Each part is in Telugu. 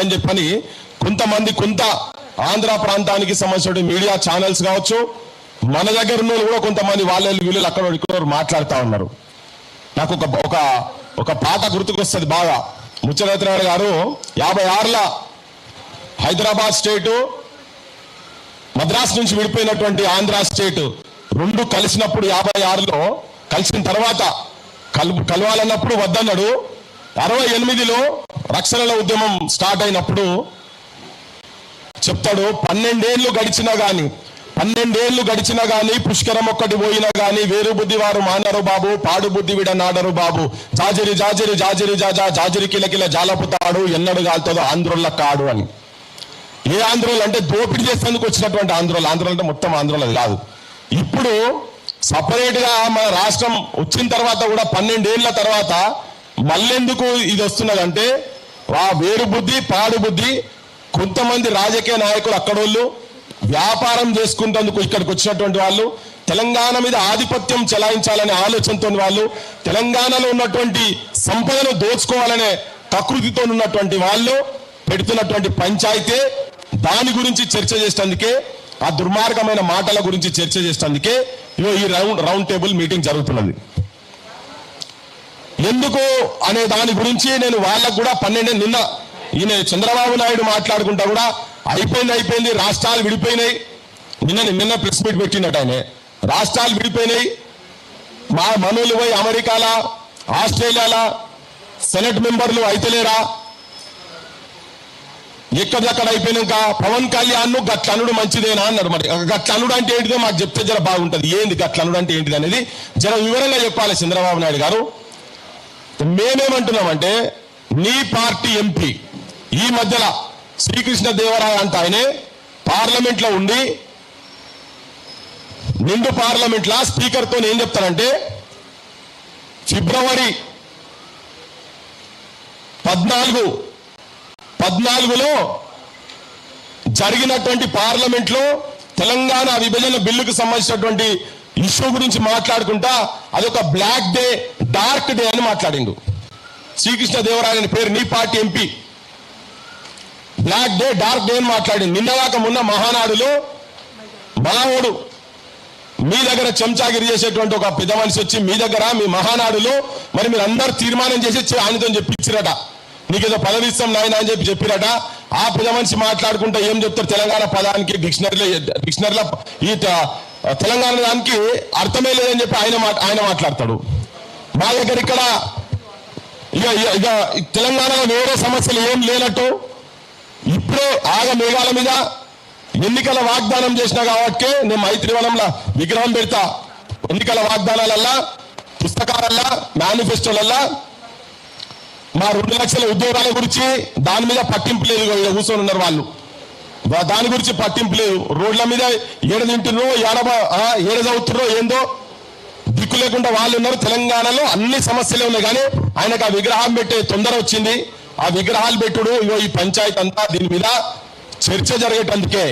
అని చెప్పని కొంత ఆంధ్ర ప్రాంతానికి సంబంధించిన మీడియా ఛానల్స్ కావచ్చు, మన దగ్గర ఉన్న కూడా కొంతమంది వీళ్ళు అక్కడ ఇక్కడ మాట్లాడుతూ ఉన్నారు. నాకు ఒక పాట గుర్తుకొస్తుంది బాగా. ముచ్చరత్నారాయణ గారు 56ల హైదరాబాద్ స్టేటు, మద్రాస్ నుంచి విడిపోయినటువంటి ఆంధ్ర స్టేట్ రెండు కలిసినప్పుడు 56లో కలిసిన తర్వాత కలవాలన్నప్పుడు వద్దన్నాడు. 68లో రక్షణల ఉద్యమం స్టార్ట్ అయినప్పుడు చెప్తాడు, 12 ఏళ్ళు గడిచినా గాని పుష్కరం ఒక్కటి పోయినా గాని వేరు బుద్ధి వారు మానరు బాబు, పాడు బుద్ధి విడ నాడరు బాబు, జాజిరి జాజిరి జాజిరి జాజా జాజిరి కిలకిల జాలపుతాడు ఎన్నడు గాల్తుందో ఆంధ్రుల కాడు అని. ఏ ఆంధ్రోలు అంటే దోపిడీ చేసేందుకు వచ్చినటువంటి ఆంధ్రోలు అంటే మొత్తం ఆంధ్రోలు కాదు. ఇప్పుడు సపరేట్ గా మన రాష్ట్రం వచ్చిన తర్వాత కూడా 12 ఏళ్ల తర్వాత మళ్ళెందుకు ఇది వస్తున్నదంటే ఆ వేరు బుద్ధి పాడు బుద్ధి కొంతమంది రాజకీయ నాయకులు అక్కడోళ్ళు వ్యాపారం చేసుకుంటేందుకు ఇక్కడికి వచ్చినటువంటి వాళ్ళు, తెలంగాణ మీద ఆధిపత్యం చెలాయించాలనే ఆలోచనతో వాళ్ళు, తెలంగాణలో ఉన్నటువంటి సంపదను దోచుకోవాలనే ప్రకృతితో ఉన్నటువంటి వాళ్ళు పెడుతున్నటువంటి పంచాయితీ, దాని గురించి చర్చ చేసేందుకే, ఆ దుర్మార్గమైన మాటల గురించి చర్చ చేసేందుకే ఈ రౌండ్ టేబుల్ మీటింగ్ జరుగుతున్నది. ఎందుకు అనే దాని గురించి నేను వాళ్ళకు కూడా 12 నిన్న ఈయన చంద్రబాబు నాయుడు మాట్లాడుకుంటా కూడా అయిపోయింది రాష్ట్రాలు విడిపోయినాయి. నిన్న ప్రెస్ మీట్ పెట్టినట్టు ఆయన రాష్ట్రాలు విడిపోయినాయి, మా మనోళ్ళు పోయి అమెరికాలా ఆస్ట్రేలియాలా సెనెట్ మెంబర్లు అయితలేరా, ఎక్కడెక్కడ అయిపోయినాక పవన్ కళ్యాణ్ ను గట్లనుడు మంచిదేనా అన్నాడు. మరి గట్లనుడు అంటే ఏంటిదో మాకు చెప్తే జర బాగుంటది. ఏంది గట్లనుడు అంటే ఏంటిది అనేది జర వివరంగా చెప్పాలి చంద్రబాబు నాయుడు గారు. మేమేమంటున్నామంటే నీ పార్టీ ఎంపీ ఈ మధ్యలో శ్రీకృష్ణ దేవరాయ అంట ఆయనే పార్లమెంట్ లో ఉండి నిండు పార్లమెంట్ లా స్పీకర్ తో ఏం చెప్తారంటే ఫిబ్రవరి 14లో జరిగినటువంటి పార్లమెంట్ లో తెలంగాణ విభజన బిల్లుకు సంబంధించినటువంటి ఇష్యూ గురించి మాట్లాడుకుంటా అదొక బ్లాక్ డే డార్క్ డే అని మాట్లాడిండు. శ్రీకృష్ణ దేవరాయని పేరు నీ party MP black day dark day అని మాట్లాడింది. నిన్నదాకా మొన్న మహానాడులో మావోడు మీ దగ్గర చెంచాగిరి చేసేటువంటి ఒక పెద్ద మనిషి వచ్చి మీ దగ్గర మీ మహానాడులో మరి మీరు అందరు తీర్మానం చేసి ఆయనతో చెప్పించిరట, నీకేదో పదవి ఇస్తాం నాయన అని చెప్పిరట. ఆ పెద్ద మనిషి మాట్లాడుకుంటా ఏం చెప్తారు, తెలంగాణ పదానికి డిక్షనరీలో ఈ తెలంగాణ దానికి అర్థమే లేదని చెప్పి ఆయన మాట్లాడతాడు. మా దగ్గర ఇక్కడ ఇక తెలంగాణలో వేరే సమస్యలు ఏం లేనట్టు ఇప్పుడే మేఘాల మీద ఎన్నికల వాగ్దానం చేసినా కాబట్టి నేను మైత్రివనంలో విగ్రహం పెడతా, ఎన్నికల వాగ్దానాలల్లా పుస్తకాలల్లా మేనిఫెస్టోలల్లా మా 2 లక్షల ఉద్యోగాల గురించి దాని మీద పట్టింపు లేదు. కూర్చొని ఉన్నారు వాళ్ళు, దాని గురించి పట్టింపు లేదు. రోడ్ల మీద ఏడ తింటున్నారో ఏడ చదువుతున్నారో ఏందో దిక్కు లేకుండా వాళ్ళు ఉన్నారు. తెలంగాణలో అన్ని సమస్యలే ఉన్నాయి, కానీ ఆయనకు ఆ విగ్రహం పెట్టే తొందర వచ్చింది. ఆ విగ్రహాలు పెట్టుడు ఈ పంచాయతీ అంతా దీని మీద చర్చ జరిగేటందుకే.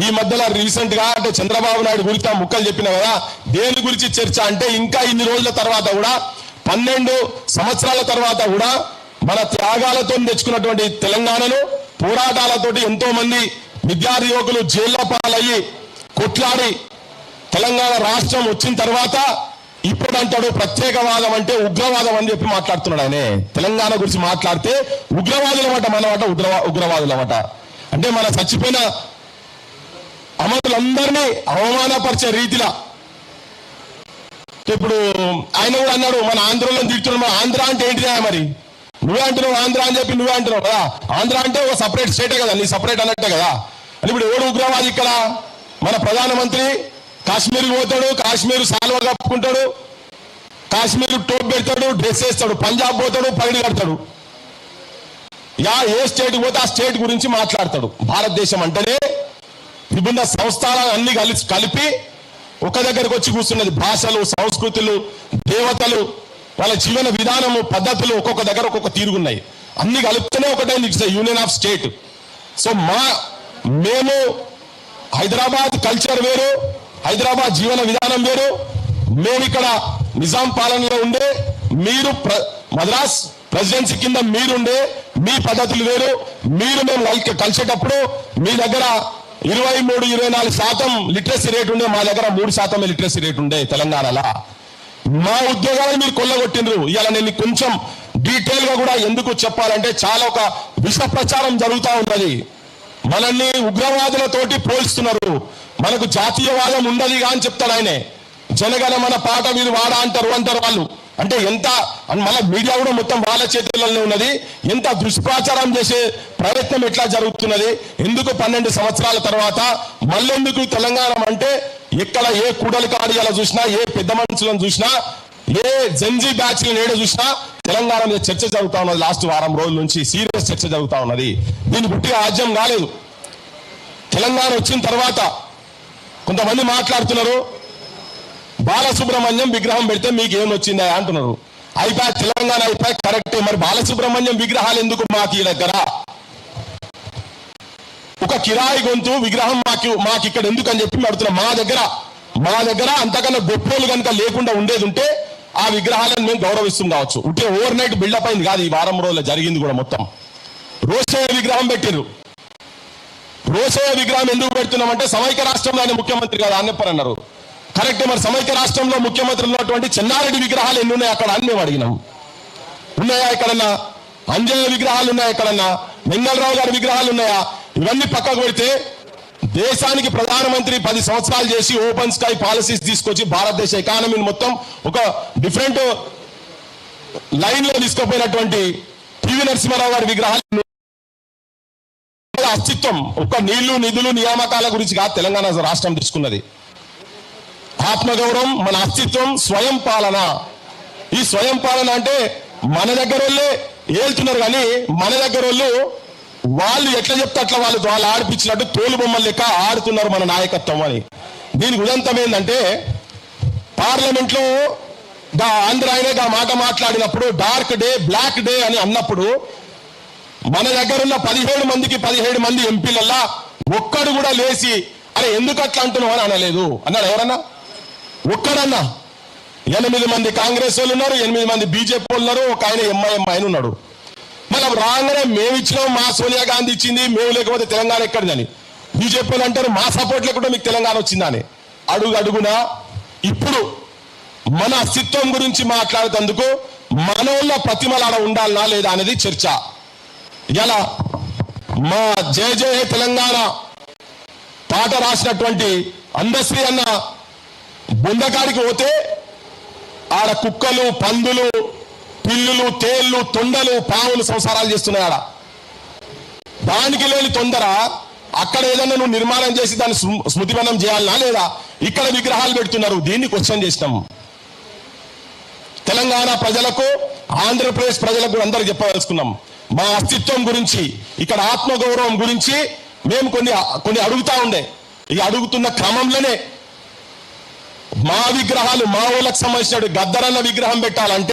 ఈ మధ్యలో రీసెంట్ గా అంటే చంద్రబాబు నాయుడు గురించి ఆ ముక్కలు చెప్పిన కదా, దేని గురించి చర్చ అంటే ఇంకా ఇన్ని రోజుల తర్వాత కూడా 12 సంవత్సరాల తర్వాత కూడా మన త్యాగాలతో తెచ్చుకున్నటువంటి తెలంగాణను పోరాటాలతోటి ఎంతో మంది విద్యార్థి యువకులు జైళ్ల పాలయ్యి కొట్లాడి తెలంగాణ రాష్ట్రం వచ్చిన తర్వాత ఇప్పుడు అంటాడు ప్రత్యేకవాదం అంటే ఉగ్రవాదం అని చెప్పి మాట్లాడుతున్నాడు ఆయన. తెలంగాణ గురించి మాట్లాడితే ఉగ్రవాదుల మాట మనమాట ఉగ్రవాదుల మాట అంటే మన చచ్చిపోయిన అమరులందరినీ అవమానపరిచే రీతిలో. ఇప్పుడు ఆయన కూడా అన్నాడు మన ఆంధ్రలో తిడుతున్నాడు. ఆంధ్ర అంటే ఏంటిదా మరి, నువ్వే అంటున్నావు ఆంధ్ర అని చెప్పి నువ్వే అంటున్నావు కదా. ఆంధ్ర అంటే ఒక సపరేట్ స్టేటే కదా, నీ సపరేట్ అన్నట్టే కదా. అని ఇప్పుడు ఎవడు ఉగ్రవాది ఇక్కడ? మన ప్రధానమంత్రి కాశ్మీర్ పోతాడు, కాశ్మీర్ సాల్వా కప్పుకుంటాడు, కాశ్మీర్ టోప్ పెడతాడు, డ్రెస్ వేస్తాడు, పంజాబ్ పోతాడు, పైడి కడతాడు. ఏ స్టేట్ పోతే ఆ స్టేట్ గురించి మాట్లాడతాడు. భారతదేశం అంటేనే విభిన్న సంస్థలన్నీ కలిపి ఒక దగ్గరకు వచ్చి కూర్చున్నది. భాషలు, సంస్కృతులు, దేవతలు, వాళ్ళ జీవన విధానము, పద్ధతులు ఒక్కొక్క దగ్గర ఒక్కొక్క తీరుగున్నాయి. అన్ని కలుపుతూనే ఒకటే యూనియన్ ఆఫ్ స్టేట్. సో మేము హైదరాబాద్ కల్చర్ వేరు, హైదరాబాద్ జీవన విధానం వేరు. మేము ఇక్కడ నిజాం పాలనలో ఉండే, మీరు మద్రాస్ ప్రెసిడెన్సీ కింద మీరుండే మీ పద్ధతులు వేరు. మీరు మేము కలిసేటప్పుడు మీ దగ్గర 23-24% లిటరసీ రేట్ ఉండే, మా దగ్గర 3% లిటరసీ రేట్ ఉండే తెలంగాణలో. మా ఉద్యోగాలను మీరు కొల్లగొట్టిండ్రు. ఇవాళ నేను కొంచెం డీటెయిల్ గా కూడా ఎందుకు చెప్పాలంటే చాలా ఒక విష ప్రచారం జరుగుతూ ఉన్నది. మనల్ని ఉగ్రవాదులతోటి పోల్స్తున్నారు. మనకు జాతీయవాదం ఉండదుగా అని చెప్తాడు ఆయనే. జనగణమన పాట మీరు వాడా అంటారు వాళ్ళు. అంటే ఎంత మళ్ళీ మీడియా కూడా మొత్తం వాళ్ళ చేతుల్లోనే ఉన్నది. ఎంత దుష్ప్రచారం చేసే ప్రయత్నం ఎట్లా జరుగుతున్నది. ఎందుకు 12 సంవత్సరాల తర్వాత మళ్ళెందుకు తెలంగాణ అంటే ఎక్కడ ఏ కూడలి కాడియాల చూసినా, ఏ పెద్ద మనుషులను చూసినా, ఏ జెన్జీ బ్యాచ్ నేడ చూసినా తెలంగాణ మీద చర్చ జరుగుతూ ఉన్నది. లాస్ట్ వారం రోజుల నుంచి సీరియస్ చర్చ జరుగుతూ ఉన్నది. దీని పుట్టిగా ఆజ్యం కాలేదు. తెలంగాణ వచ్చిన తర్వాత కొంతమంది మాట్లాడుతున్నారు, బాలసుబ్రహ్మణ్యం విగ్రహం పెడితే మీకు ఏమొచ్చిందా అంటున్నారు. అయిపోయి తెలంగాణ అయిపోయి కరెక్టే. మరి బాలసుబ్రహ్మణ్యం విగ్రహాలు ఎందుకు మాకు ఈ దగ్గర? ఒక కిరాయి గొంతు విగ్రహం మాకు ఇక్కడ ఎందుకు అని చెప్పి అడుగుతున్నాం. మా దగ్గర అంతకన్నా గొప్పోలు కనుక లేకుండా ఉండేది ఉంటే ఆ విగ్రహాలను మేము గౌరవిస్తాం కావచ్చు. ఉంటే ఓవర్ నైట్ బిల్డప్ అయింది కాదు. ఈ వారం రోజుల్లో జరిగింది కూడా మొత్తం. రోషయ్య విగ్రహం పెట్టారు. రోషయ్య విగ్రహం ఎందుకు పెడుతున్నామంటే సమైక్య రాష్ట్రంలో ఆయన ముఖ్యమంత్రి కాదు అన్నప్పని అన్నారు. కరెక్ట్. మరి సమైక్య రాష్ట్రంలో ముఖ్యమంత్రి ఉన్నటువంటి చెన్నారెడ్డి విగ్రహాలు ఎన్ని ఉన్నాయి అక్కడ అని మేము అడిగినాం. ఉన్నాయా ఎక్కడన్నా? అంజయ్య విగ్రహాలు ఉన్నాయా ఎక్కడన్నా? వెంగళరావు గారి విగ్రహాలు ఉన్నాయా? ఇవన్నీ పక్కకు పెడితే దేశానికి ప్రధానమంత్రి 10 సంవత్సరాలు చేసి ఓపెన్ స్కై పాలసీస్ తీసుకొచ్చి భారతదేశ ఎకానమీని మొత్తం ఒక డిఫరెంట్ లైన్ లో తీసుకుపోయినటువంటి పివి నరసింహారావు గారి విగ్రహాలు అస్తిత్వం ఒక నీళ్లు నిధులు నియామకాల గురించి కాదు తెలంగాణ రాష్ట్రం తీసుకున్నది. ఆత్మగౌరవం, మన అస్తిత్వం, స్వయం పాలన. ఈ స్వయం పాలన అంటే మన దగ్గర వాళ్ళే ఏళ్తున్నారు కానీ మన దగ్గర వాళ్ళు ఎట్లా చెప్తే అట్లా వాళ్ళు ఆడిపించినట్టు తోలు బొమ్మలు లెక్క ఆడుతున్నారు మన నాయకత్వం అని. దీనికి ఉదంతం ఏంటంటే పార్లమెంట్ లో ఆంధ్ర ఆయనే మాట మాట్లాడినప్పుడు డార్క్ డే బ్లాక్ డే అని అన్నప్పుడు మన దగ్గర ఉన్న 17 మందికి 17 మంది ఎంపీలల్లా ఒక్కడు కూడా లేచి అరే ఎందుకు అట్లా అంటున్నావు అని అనలేదు. అన్నాడు ఎవరన్నా? ఒక్కడన్నా? 8 మంది కాంగ్రెస్ వాళ్ళు ఉన్నారు, 8 మంది బీజేపీ వాళ్ళు ఉన్నారు, ఒక ఆయన ఎంఐఎం ఉన్నాడు. మళ్ళీ రాగానే మేము ఇచ్చినాం, మా సోనియా గాంధీ ఇచ్చింది, మేము లేకపోతే తెలంగాణ ఎక్కడిదని బీజేపీ వాళ్ళు అంటారు. మా సపోర్ట్ లేకుండా మీకు తెలంగాణ వచ్చిందని. అడుగునా ఇప్పుడు మన అస్తిత్వం గురించి మాట్లాడేందుకు మనోళ్ళ ప్రతిమలాడ ఉండాలనా లేదా అనేది చర్చ. ఇలా మా జయ జయ తెలంగాణ పాట రాసినటువంటి అందశ్రీ అన్న బొందకాడికి పోతే ఆడ కుక్కలు, పందులు, పిల్లులు, తేళ్లు, తొండలు, పావులు సంసారాలు చేస్తున్నాయి. ఆడ దానికి లేని తొందర అక్కడ ఏదన్నా నువ్వు నిర్మాణం చేసి దాన్ని స్మృతివనం చేయాలనా లేదా? ఇక్కడ విగ్రహాలు పెడుతున్నారు. దీన్ని క్వశ్చన్ చేసినాం. తెలంగాణ ప్రజలకు, ఆంధ్రప్రదేశ్ ప్రజలకు అందరూ చెప్పదలుచుకున్నాం. మా అస్తిత్వం గురించి, ఇక్కడ ఆత్మగౌరవం గురించి మేము కొన్ని అడుగుతా ఉండే. ఈ అడుగుతున్న క్రమంలోనే మా విగ్రహాలు, మా ఊళ్ళకు సంబంధించిన గద్దరన్న విగ్రహం పెట్టాలంటే